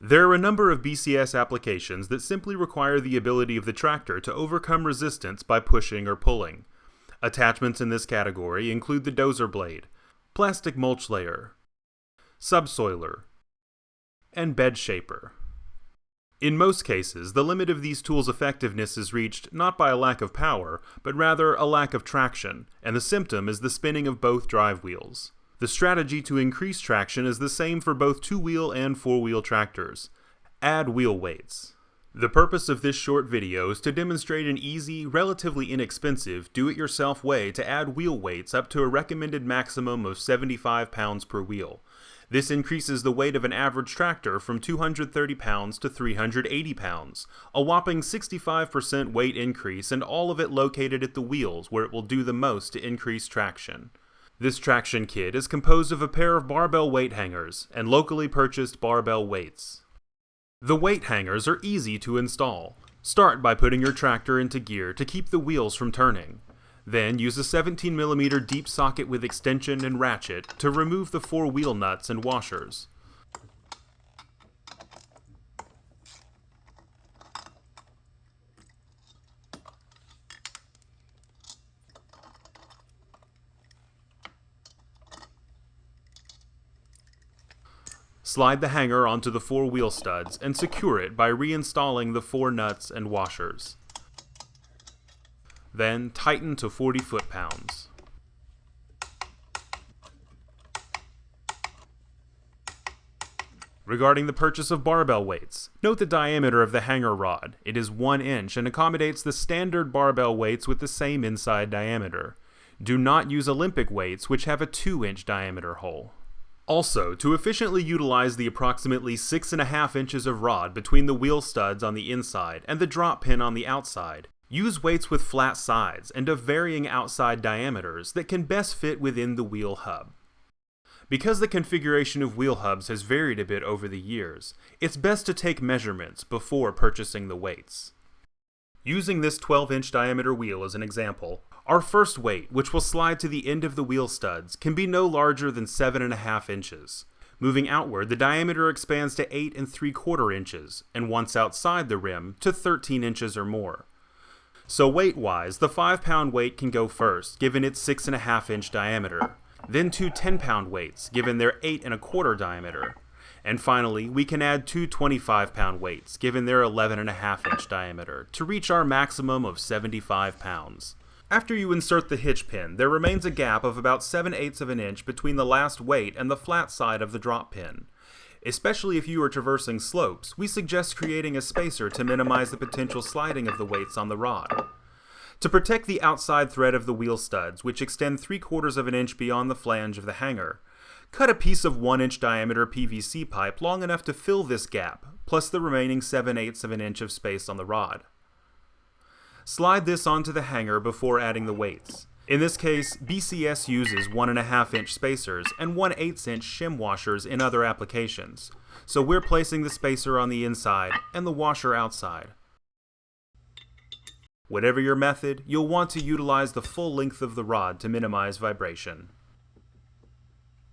There are a number of BCS applications that simply require the ability of the tractor to overcome resistance by pushing or pulling. Attachments in this category include the dozer blade, plastic mulch layer, subsoiler, and bed shaper. In most cases, the limit of these tools' effectiveness is reached not by a lack of power, but rather a lack of traction, and the symptom is the spinning of both drive wheels. The strategy to increase traction is the same for both two-wheel and four-wheel tractors. Add wheel weights. The purpose of this short video is to demonstrate an easy, relatively inexpensive, do-it-yourself way to add wheel weights up to a recommended maximum of 75 pounds per wheel. This increases the weight of an average tractor from 230 pounds to 380 pounds, a whopping 65% weight increase, and all of it located at the wheels where it will do the most to increase traction. This traction kit is composed of a pair of barbell weight hangers and locally purchased barbell weights. The weight hangers are easy to install. Start by putting your tractor into gear to keep the wheels from turning. Then use a 17mm deep socket with extension and ratchet to remove the 4 wheel nuts and washers. Slide the hanger onto the 4 wheel studs and secure it by reinstalling the 4 nuts and washers. Then tighten to 40 foot-pounds. Regarding the purchase of barbell weights, note the diameter of the hanger rod. It is 1 inch and accommodates the standard barbell weights with the same inside diameter. Do not use Olympic weights, which have a 2-inch diameter hole. Also, to efficiently utilize the approximately 6.5 inches of rod between the wheel studs on the inside and the drop pin on the outside, use weights with flat sides and of varying outside diameters that can best fit within the wheel hub. Because the configuration of wheel hubs has varied a bit over the years, it's best to take measurements before purchasing the weights. Using this 12-inch diameter wheel as an example, our first weight, which will slide to the end of the wheel studs, can be no larger than 7.5 inches. Moving outward, the diameter expands to 8 3/4 inches, and once outside the rim, to 13 inches or more. So weight-wise, the 5-pound weight can go first, given its 6.5-inch diameter, then 2 10-pound weights, given their 8 1/4 diameter, and finally, we can add 2 25-pound weights, given their 11.5-inch diameter, to reach our maximum of 75 pounds. After you insert the hitch pin, there remains a gap of about 7/8 of an inch between the last weight and the flat side of the drop pin. Especially if you are traversing slopes, we suggest creating a spacer to minimize the potential sliding of the weights on the rod. To protect the outside thread of the wheel studs, which extend 3/4 of an inch beyond the flange of the hanger, cut a piece of 1-inch diameter PVC pipe long enough to fill this gap, plus the remaining 7/8 of an inch of space on the rod. Slide this onto the hanger before adding the weights. In this case, BCS uses 1.5-inch spacers and 1/8-inch shim washers in other applications, so we're placing the spacer on the inside and the washer outside. Whatever your method, you'll want to utilize the full length of the rod to minimize vibration.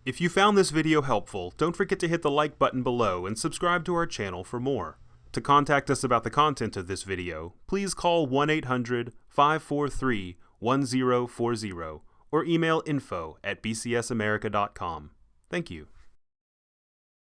If you found this video helpful, don't forget to hit the like button below and subscribe to our channel for more. To contact us about the content of this video, please call 1-800-543-1040 or email info@bcsamerica.com. Thank you.